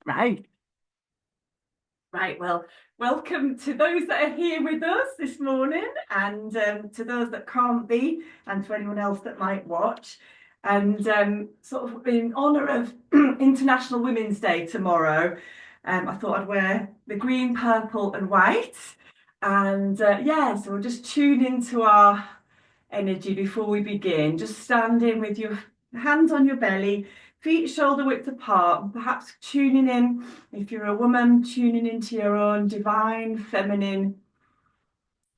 Right, right. Well, welcome to those that are here with us this morning, and to those that can't be, and to anyone else that might watch. And sort of in honour of International Women's Day tomorrow, I thought I'd wear the green, purple, and white. And yeah, so we'll just tune into our energy before we begin. Just standing with your hands on your belly, feet shoulder width apart, perhaps tuning in, if you're a woman, tuning into your own divine feminine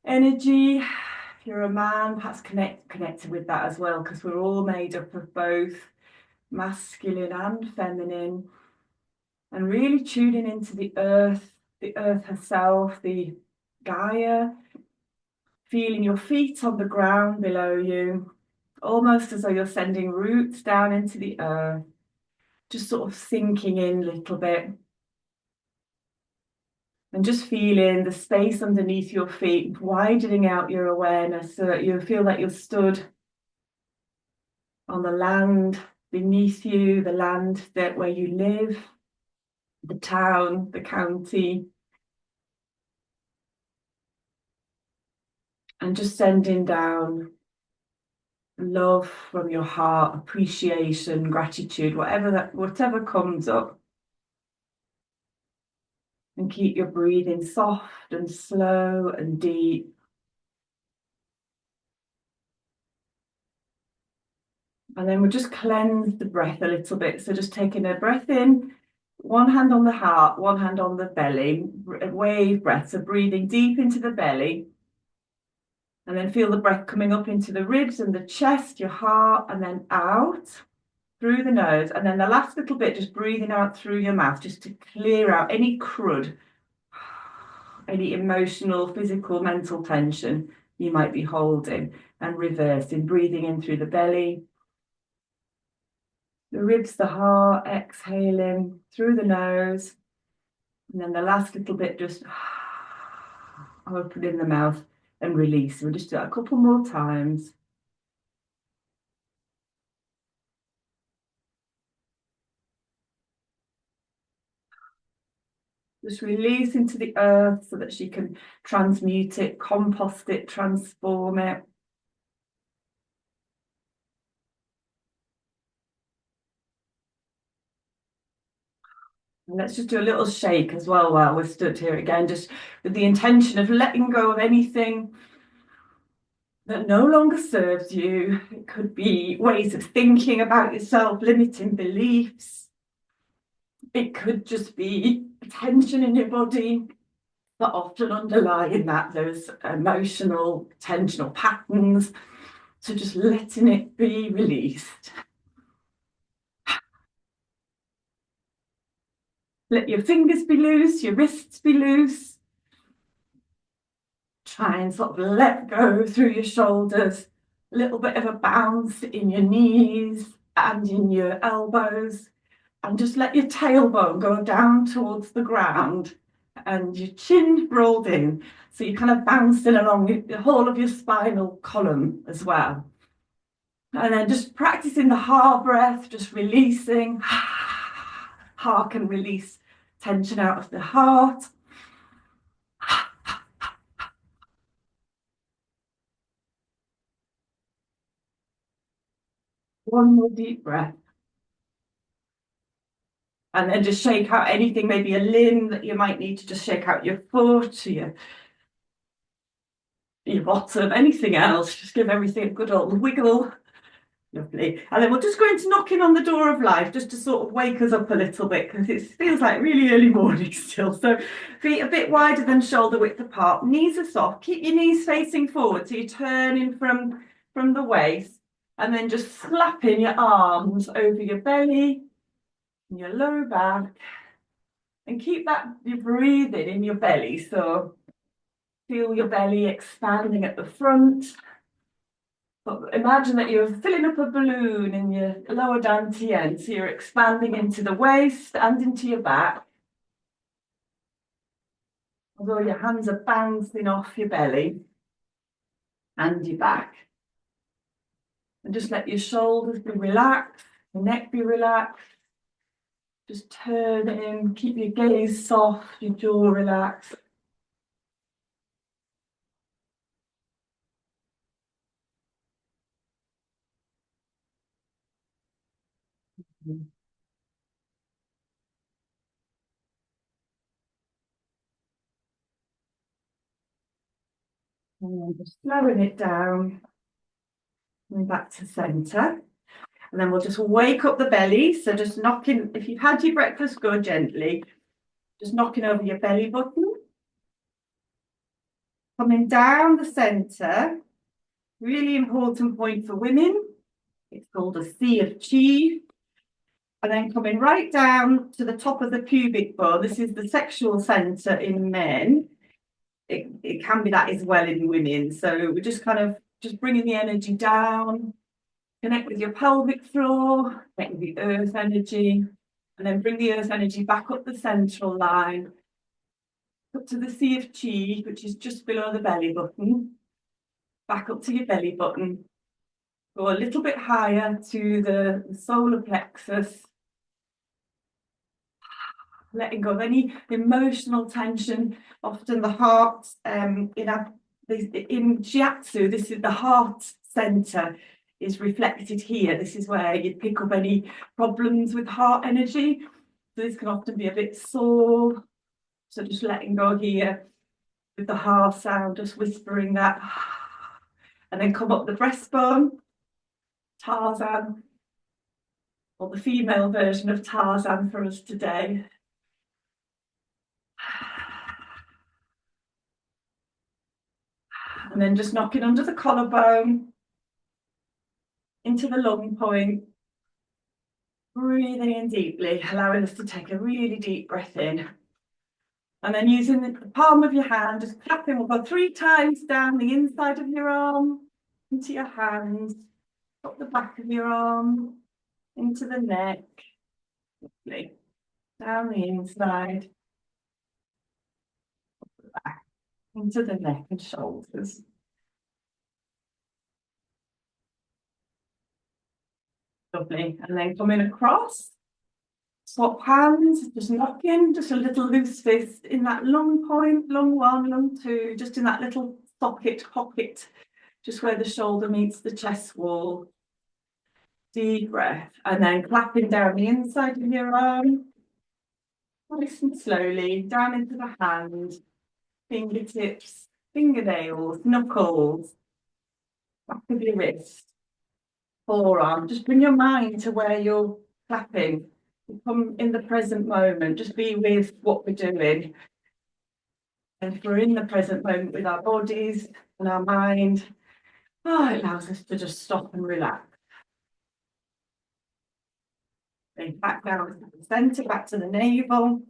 energy. If you're a man, perhaps connected with that as well, because we're all made up of both masculine and feminine, and really tuning into the earth herself, the Gaia, feeling your feet on the ground below you, almost as though you're sending roots down into the earth, just sort of sinking in a little bit. And just feeling the space underneath your feet, widening out your awareness so that you feel that you're stood on the land beneath you, the land that where you live, the town, the county, and just sending down love from your heart, appreciation, gratitude, whatever comes up. And keep your breathing soft and slow and deep. And then we'll just cleanse the breath a little bit. So just taking a breath in, one hand on the heart, one hand on the belly, wave breath. So breathing deep into the belly. And then feel the breath coming up into the ribs and the chest, your heart, and then out through the nose. And then the last little bit, just breathing out through your mouth, just to clear out any crud, any emotional, physical, mental tension you might be holding, and reversing, breathing in through the belly, the ribs, the heart, exhaling through the nose. And then the last little bit, just open in the mouth and release. We'll just do that a couple more times. Just release into the earth so that she can transmute it, compost it, transform it. And let's just do a little shake as well while we're stood here again, just with the intention of letting go of anything that no longer serves you. It could be ways of thinking about yourself, limiting beliefs. It could just be tension in your body, but often underlying that there's emotional tensional patterns. So just letting it be released. Let your fingers be loose, your wrists be loose. Try and sort of let go through your shoulders. A little bit of a bounce in your knees and in your elbows. And just let your tailbone go down towards the ground and your chin rolled in. So you're kind of bouncing along the whole of your spinal column as well. And then just practicing the heart breath, just releasing. Heart can release tension out of the heart. One more deep breath. And then just shake out anything, maybe a limb that you might need to just shake out your foot, your bottom, anything else. Just give everything a good old wiggle. Lovely. And then we'll just go into knocking on the door of life just to sort of wake us up a little bit because it feels like really early morning still. So feet a bit wider than shoulder width apart. Knees are soft. Keep your knees facing forward so you're turning from the waist, and then just slapping your arms over your belly and your low back, and keep that your breathing in your belly. So feel your belly expanding at the front. But imagine that you're filling up a balloon in your lower dantian, so you're expanding into the waist and into your back. Although your hands are bouncing off your belly and your back. And just let your shoulders be relaxed, your neck be relaxed. Just turn in, keep your gaze soft, your jaw relaxed. And then just slowing it down and back to centre. And then we'll just wake up the belly. So just knocking, if you've had your breakfast, go gently. Just knocking over your belly button. Coming down the centre. Really important point for women. It's called a sea of chi. And then coming right down to the top of the pubic bone. This is the sexual centre in men. It can be that as well in women. So we're just kind of just bringing the energy down. Connect with your pelvic floor, connect with the earth energy, and then bring the earth energy back up the central line, up to the sea of chi, which is just below the belly button, back up to your belly button, go a little bit higher to the solar plexus, letting go of any emotional tension. Often the heart, in shiatsu, this is the heart center is reflected here. This is where you pick up any problems with heart energy. So this can often be a bit sore. So just letting go here with the heart sound, just whispering that. And then come up the breastbone, Tarzan, or the female version of Tarzan for us today. And then just knocking under the collarbone, into the lung point, breathing in deeply, allowing us to take a really deep breath in. And then using the palm of your hand, just clapping, we'll go 3 times down the inside of your arm, into your hand, up the back of your arm, into the neck, lovely. Down the inside, up the back, into the neck and shoulders. Lovely. And then coming across, swap hands, just knocking, just a little loose fist in that lung point, lung 1, lung 2, just in that little socket, pocket, just where the shoulder meets the chest wall. Deep breath, and then clapping down the inside of your arm, nice and slowly, down into the hand, fingertips, fingernails, knuckles, back of your wrist, forearm. Just bring your mind to where you're clapping. Come in the present moment, just be with what we're doing. And if we're in the present moment with our bodies and our mind, it allows us to just stop and relax. Then back down to the centre, back to the navel,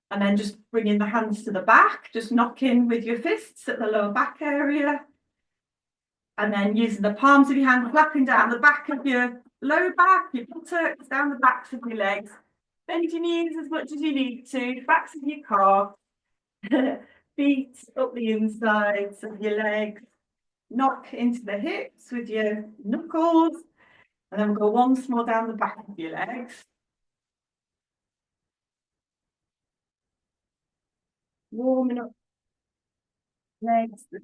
and then just bringing the hands to the back, just knocking with your fists at the lower back area, and then using the palms of your hand, clapping down the back of your lower back, your buttocks, down the backs of your legs. Bend your knees as much as you need to, backs of your calves, feet up the insides of your legs, knock into the hips with your knuckles, and then we'll go once more down the back of your legs. Warming up legs, the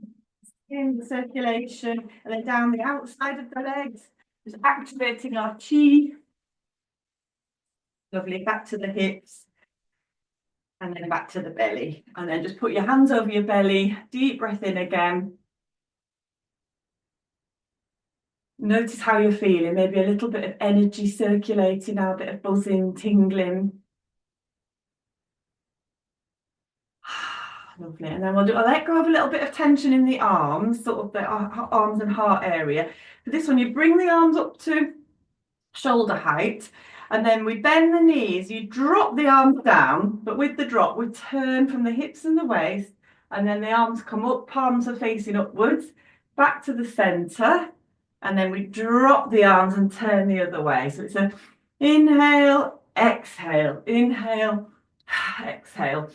skin, the circulation, and then down the outside of the legs, just activating our chi. Lovely, back to the hips, and then back to the belly. And then just put your hands over your belly, deep breath in again. Notice how you're feeling, maybe a little bit of energy circulating now, a bit of buzzing, tingling. Lovely. And then I'll let go of a little bit of tension in the arms, sort of the arms and heart area. For this one, you bring the arms up to shoulder height, and then we bend the knees. You drop the arms down, but with the drop, we turn from the hips and the waist, and then the arms come up, palms are facing upwards, back to the centre, and then we drop the arms and turn the other way. So it's a inhale, exhale, inhale, exhale.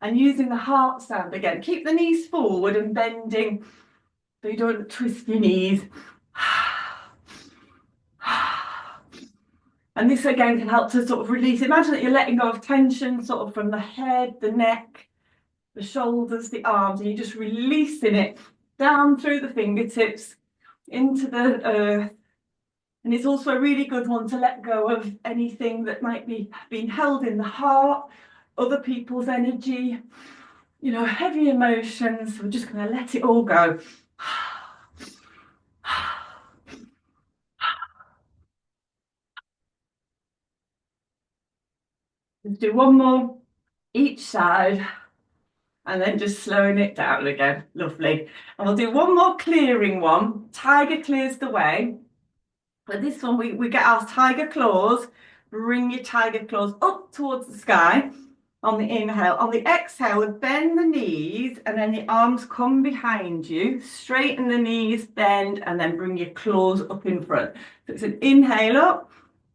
And using the heart sound again. Keep the knees forward and bending so you don't twist your knees. And this again can help to sort of release. Imagine that you're letting go of tension sort of from the head, the neck, the shoulders, the arms, and you're just releasing it down through the fingertips into the earth. And it's also a really good one to let go of anything that might be being held in the heart, other people's energy, you know, heavy emotions. We're just going to let it all go. Let's do one more each side and then just slowing it down again. Lovely. And we'll do one more clearing one. Tiger clears the way. But this one, we get our tiger claws. Bring your tiger claws up towards the sky on the inhale. On the exhale, bend the knees and then the arms come behind you. Straighten the knees, bend, and then bring your claws up in front. So it's an inhale up,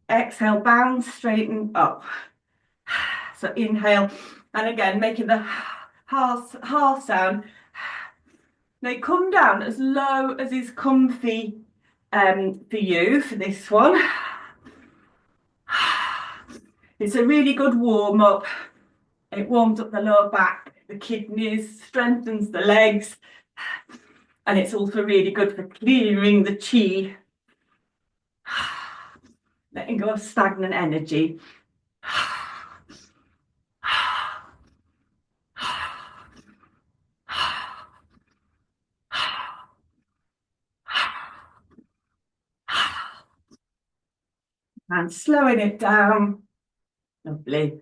exhale, bounce, straighten up. So inhale, and again, making the half sound. They come down as low as is comfy for you for this one. It's a really good warm up. It warms up the lower back, the kidneys, strengthens the legs, and it's also really good for clearing the chi, letting go of stagnant energy. And slowing it down. Lovely.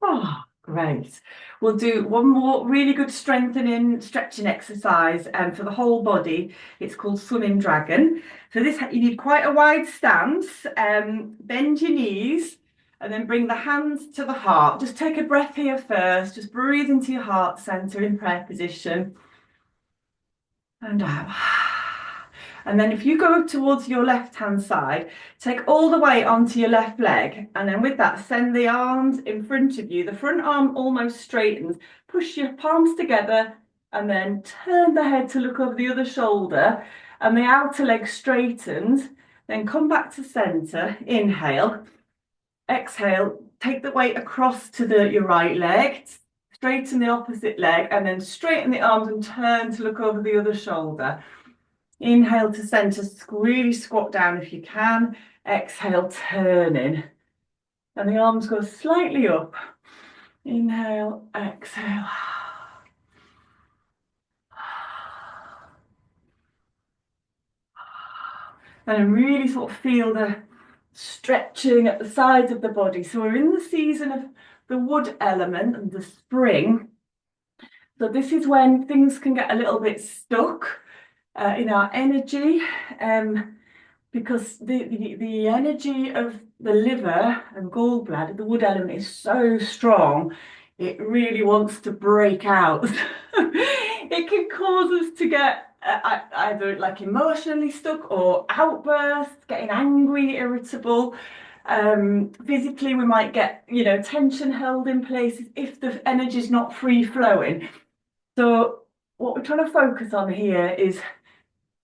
Oh, great. We'll do one more really good strengthening stretching exercise for the whole body. It's called swimming dragon. So this, you need quite a wide stance. Bend your knees and then bring the hands to the heart. Just take a breath here first. Just breathe into your heart center in prayer position. And out. And then if you go towards your left hand side, take all the weight onto your left leg, and then with that send the arms in front of you. The front arm almost straightens. Push your palms together and then turn the head to look over the other shoulder, and the outer leg straightens. Then come back to center. Inhale, exhale, take the weight across to your right leg, straighten the opposite leg, and then straighten the arms and turn to look over the other shoulder. Inhale to center, really squat down if you can. Exhale, turning. And the arms go slightly up. Inhale, exhale. And really sort of feel the stretching at the sides of the body. So we're in the season of the wood element and the spring. So this is when things can get a little bit stuck in our energy, because the energy of the liver and gallbladder, the wood element, is so strong, it really wants to break out. It can cause us to get either like emotionally stuck or outbursts, getting angry, irritable. Physically, we might get, you know, tension held in places if the energy is not free flowing. So what we're trying to focus on here is,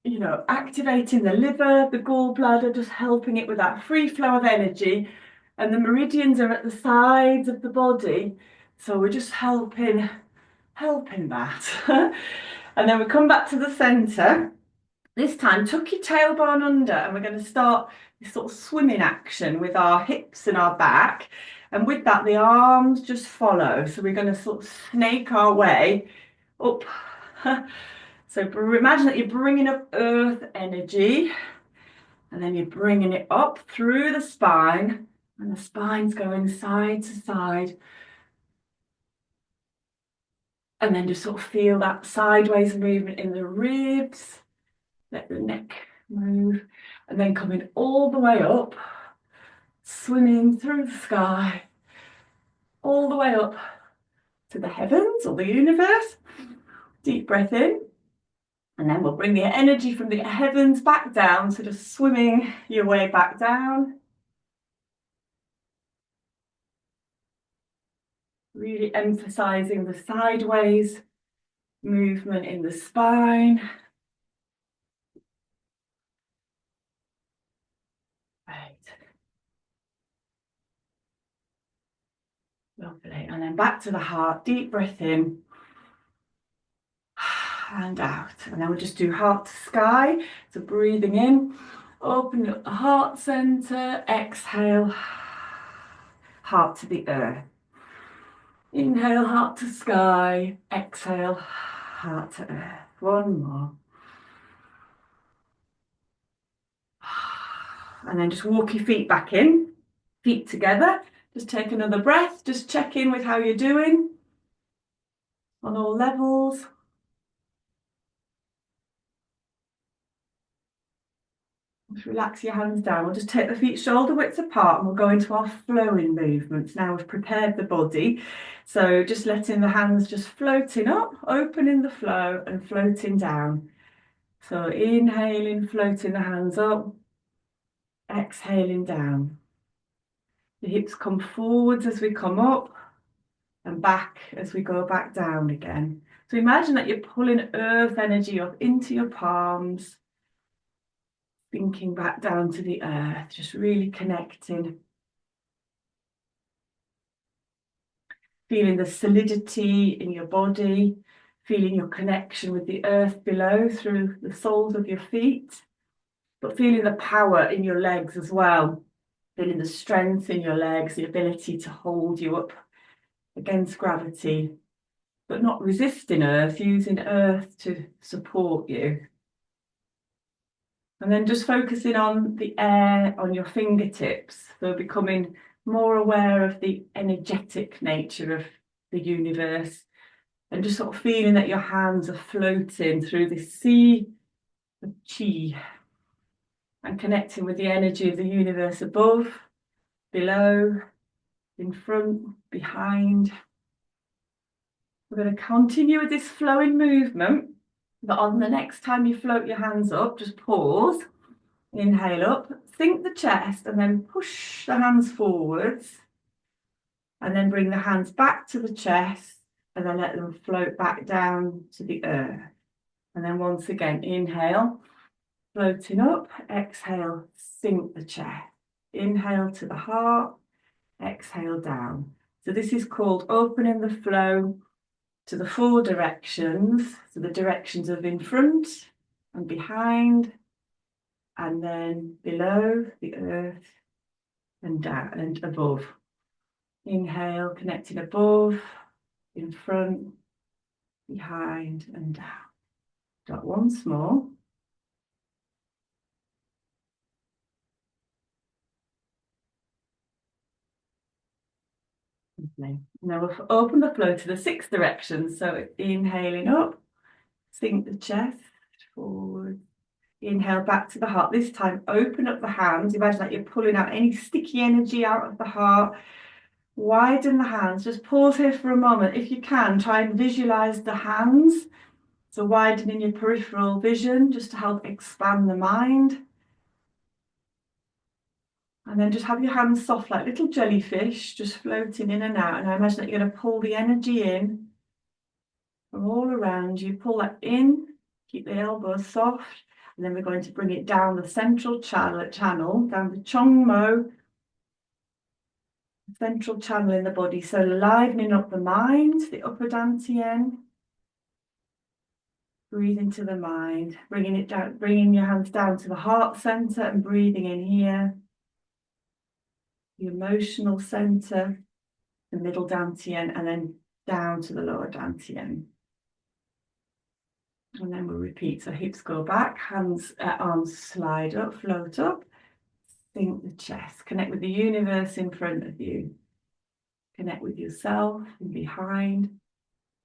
you know, activating the liver, the gallbladder, just helping it with that free flow of energy. And the meridians are at the sides of the body. So we're just helping that. And then we come back to the center. This time, tuck your tailbone under, and we're going to start this sort of swimming action with our hips and our back. And with that, the arms just follow. So we're going to sort of snake our way up. So imagine that you're bringing up earth energy, and then you're bringing it up through the spine, and the spine's going side to side. And then just sort of feel that sideways movement in the ribs. Let the neck move, and then coming all the way up, swimming through the sky, all the way up to the heavens or the universe. Deep breath in. And then we'll bring the energy from the heavens back down, so just swimming your way back down. Really emphasizing the sideways movement in the spine. Right. Lovely. And then back to the heart. Deep breath in and out. And then we'll just do heart to sky. So breathing in, open up the heart center. Exhale, heart to the earth. Inhale, heart to sky. Exhale, heart to earth. One more. And then just walk your feet back in, feet together. Just take another breath. Just check in with how you're doing on all levels. Just relax your hands down. We'll just take the feet shoulder widths apart and we'll go into our flowing movements. Now we've prepared the body. So just letting the hands just floating up, opening the flow and floating down. So inhaling, floating the hands up, exhaling down. The hips come forwards as we come up and back as we go back down again. So imagine that you're pulling earth energy up into your palms, sinking back down to the earth, just really connecting. Feeling the solidity in your body, feeling your connection with the earth below through the soles of your feet, but feeling the power in your legs as well. Feeling the strength in your legs, the ability to hold you up against gravity, but not resisting earth, using earth to support you. And then just focusing on the air on your fingertips, so becoming more aware of the energetic nature of the universe and just sort of feeling that your hands are floating through this sea of Qi and connecting with the energy of the universe above, below, in front, behind. We're going to continue with this flowing movement, but on the next time you float your hands up, just pause, inhale up, sink the chest and then push the hands forwards and then bring the hands back to the chest and then let them float back down to the earth. And then once again, inhale, floating up, exhale, sink the chest. Inhale to the heart, exhale down. So this is called opening the flow to the four directions. So the directions of in front and behind, and then below the earth and down and above. Inhale, connecting above, in front, behind and down. Got once more. Lovely. Now we'll open the flow to the six directions. So inhaling up, sink the chest forward. Inhale back to the heart. This time open up the hands. Imagine that you're pulling out any sticky energy out of the heart. Widen the hands. Just pause here for a moment. If you can, try and visualize the hands. So widening your peripheral vision just to help expand the mind. And then just have your hands soft like little jellyfish, just floating in and out. And I imagine that you're going to pull the energy in from all around you. Pull that in, keep the elbows soft. And then we're going to bring it down the central channel, down the Chong Mo, central channel in the body. So livening up the mind, the upper dantian. Breathe into the mind, bringing it down, bringing your hands down to the heart center and breathing in here. The emotional center, the middle dantian, and then down to the lower dantian. And then we'll repeat. So hips go back, hands, arms slide up, float up, sink the chest. Connect with the universe in front of you. Connect with yourself and behind.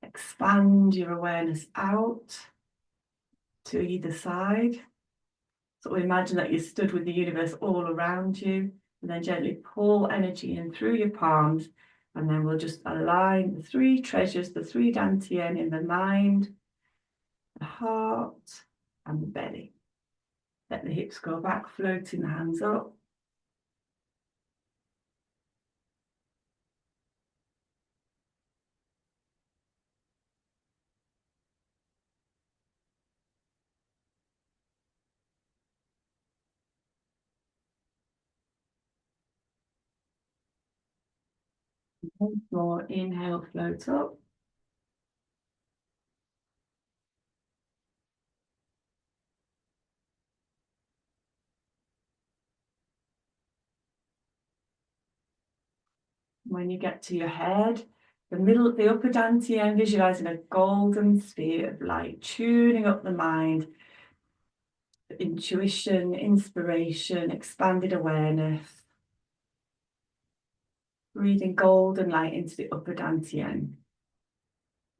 Expand your awareness out to either side. So imagine that you stood with the universe all around you, and then gently pull energy in through your palms. And then we'll just align the three treasures, the three dantian in the mind, the heart, and the belly. Let the hips go back, floating the hands up. Once more, inhale, float up. When you get to your head, the upper dantian, visualizing a golden sphere of light, tuning up the mind, intuition, inspiration, expanded awareness. Breathing golden light into the upper dantian.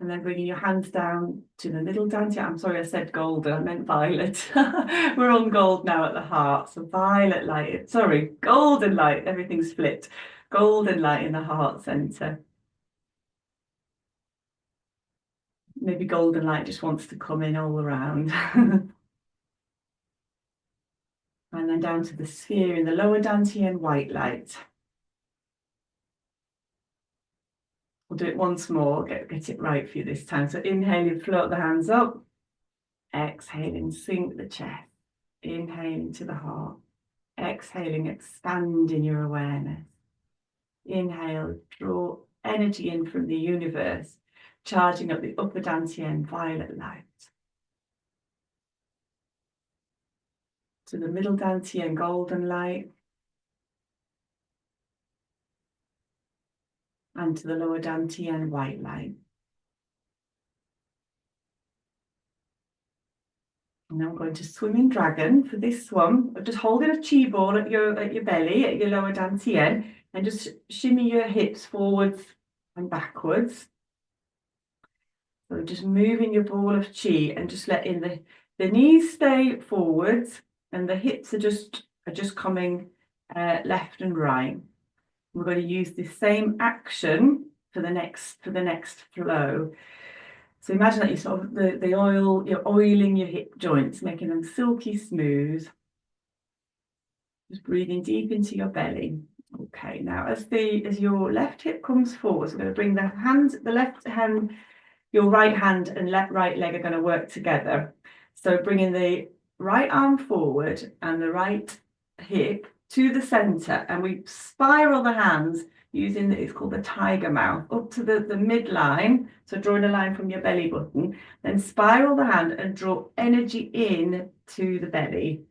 And then bringing your hands down to the middle dantian. I'm sorry, I said golden, I meant violet. We're on gold now at the heart. So violet light, sorry, golden light, everything's flipped. Golden light in the heart center. Maybe golden light just wants to come in all around. And then down to the sphere in the lower dantian, white light. We'll do it once more, get it right for you this time. So inhaling, float the hands up. Exhaling, sink the chest. Inhaling to the heart. Exhaling, expanding your awareness. Inhale, draw energy in from the universe, charging up the upper dantian, violet light. To the middle dantian, golden light. And to the lower dantian, white light. And now I'm going to swimming dragon for this one. Just holding a chi ball at your belly, at your lower dantian, and just shimmy your hips forwards and backwards. So just moving your ball of chi and just letting the knees stay forwards and the hips are just coming left and right. We're going to use the same action for the next flow. So imagine that you sort of you're oiling your hip joints, making them silky smooth. Just breathing deep into your belly. Okay, now as your left hip comes forward, we're going to bring the left hand, your right hand and right leg are going to work together. So bringing the right arm forward and the right hip to the center, and we spiral the hands using it's called the tiger mouth up to the midline. So drawing a line from your belly button, then spiral the hand and draw energy in to the belly.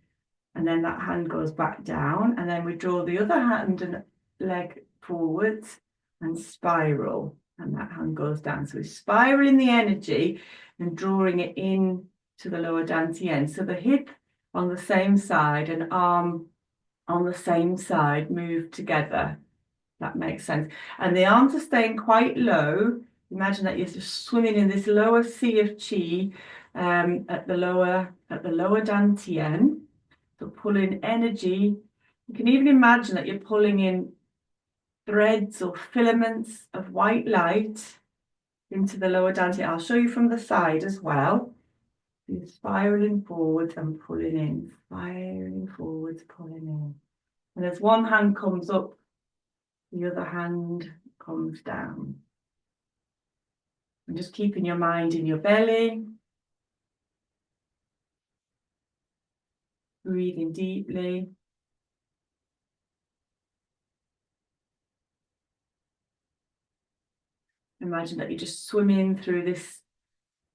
And then that hand goes back down, and then we draw the other hand and leg forwards and spiral, and that hand goes down. So we're spiraling the energy and drawing it in to the lower dantian. So the hip on the same side and arm on the same side move together. That makes sense. And the arms are staying quite low. Imagine that you're just swimming in this lower sea of chi at the lower dantian. So pulling energy. You can even imagine that you're pulling in threads or filaments of white light into the lower dantian. I'll show you from the side as well. You're spiraling forwards and pulling in, spiraling forwards, pulling in. And as one hand comes up, the other hand comes down. And just keeping your mind in your belly. Breathing deeply. Imagine that you're just swimming through this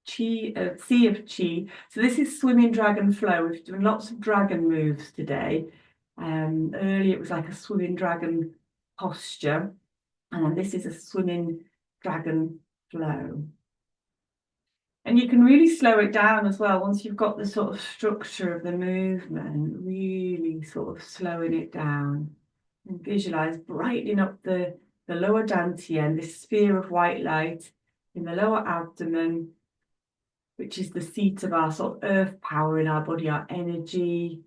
sea of chi. So this is swimming dragon flow. We've done lots of dragon moves today. Earlier it was like a swimming dragon posture, and then this is a swimming dragon flow. And you can really slow it down as well once you've got the sort of structure of the movement, really sort of slowing it down. And visualize brightening up the lower dantian, this sphere of white light in the lower abdomen, which is the seat of our sort of earth power in our body, our energy,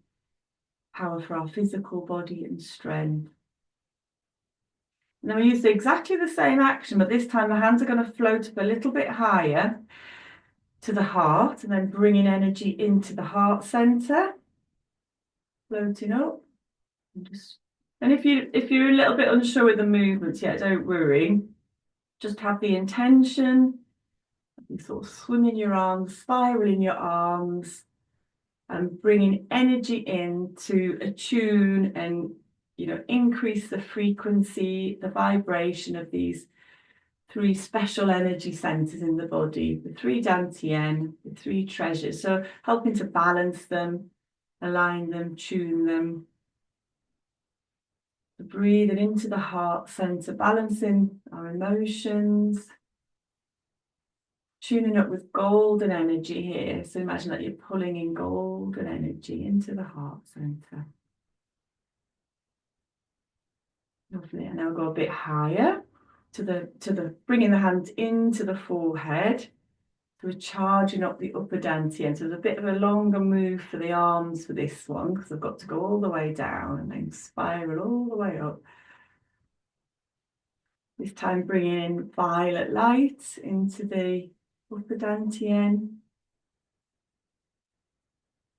power for our physical body and strength. And then we use exactly the same action, but this time the hands are going to float up a little bit higher to the heart, and then bringing energy into the heart center, floating up. And if you're a little bit unsure with the movements yet, don't worry. Just have the intention. You sort of swimming your arms, spiraling your arms, and bringing energy in to attune and increase the frequency, the vibration of these 3 special energy centers in the body, the 3 Dantian, the 3 treasures. So helping to balance them, align them, tune them. Breathing into the heart center, balancing our emotions, tuning up with golden energy here. So imagine that you're pulling in golden energy into the heart center. Lovely. And now we'll go a bit higher to the bringing the hands into the forehead. So we're charging up the upper dantian. So there's a bit of a longer move for the arms for this one, because I've got to go all the way down and then spiral all the way up. This time bringing in violet light into the upper dantian.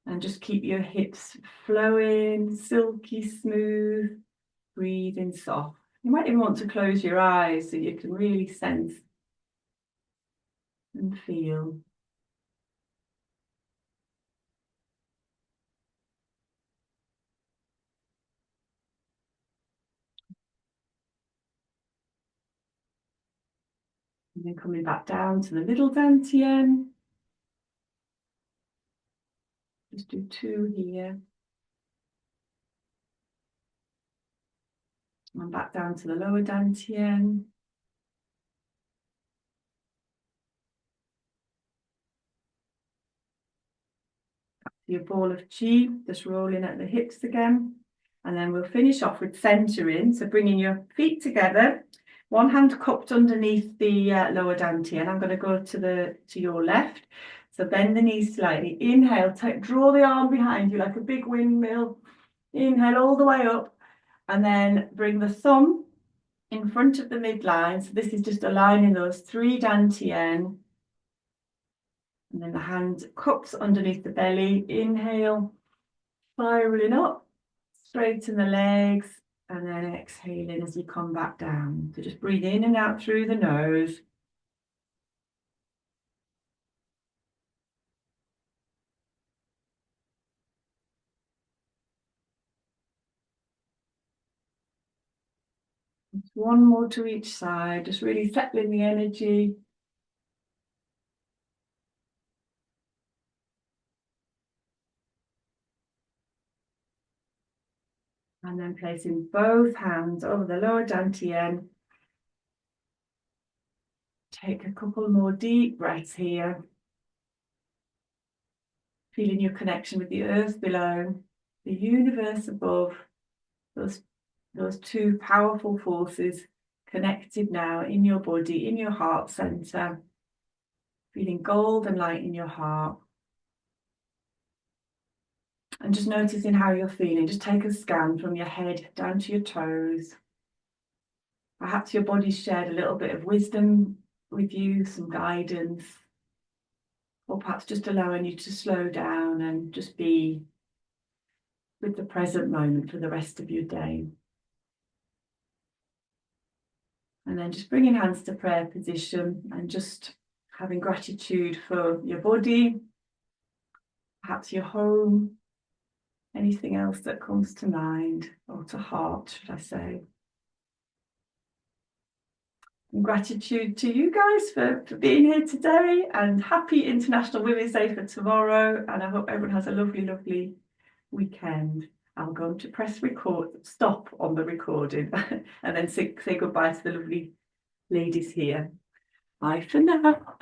And just keep your hips flowing, silky smooth, breathing soft. You might even want to close your eyes so you can really sense and feel. And then coming back down to the middle dantian. Just do 2 here. And back down to the lower dantian. Your ball of chi, just rolling at the hips again. And then we'll finish off with centering. So bringing your feet together, one hand cupped underneath the lower dantian. I'm going to go to your left. So bend the knees slightly. Inhale, draw the arm behind you like a big windmill. Inhale all the way up. And then bring the thumb in front of the midline. So this is just aligning those 3 dantian. And then the hand cups underneath the belly. Inhale, spiraling up, straighten the legs, and then exhaling as you come back down. So just breathe in and out through the nose. Just one more to each side, just really settling the energy. And then placing both hands over the lower dantian. Take a couple more deep breaths here. Feeling your connection with the earth below, the universe above, those 2 powerful forces connected now in your body, in your heart center. Feeling golden light in your heart. And just noticing how you're feeling. Just take a scan from your head down to your toes. Perhaps your body's shared a little bit of wisdom with you, some guidance. Or perhaps just allowing you to slow down and just be with the present moment for the rest of your day. And then just bringing hands to prayer position and just having gratitude for your body, perhaps your home, anything else that comes to mind, or to heart, should I say. And gratitude to you guys for being here today, and happy International Women's Day for tomorrow. And I hope everyone has a lovely, lovely weekend. I'm going to press stop on the recording and then say goodbye to the lovely ladies here. Bye for now.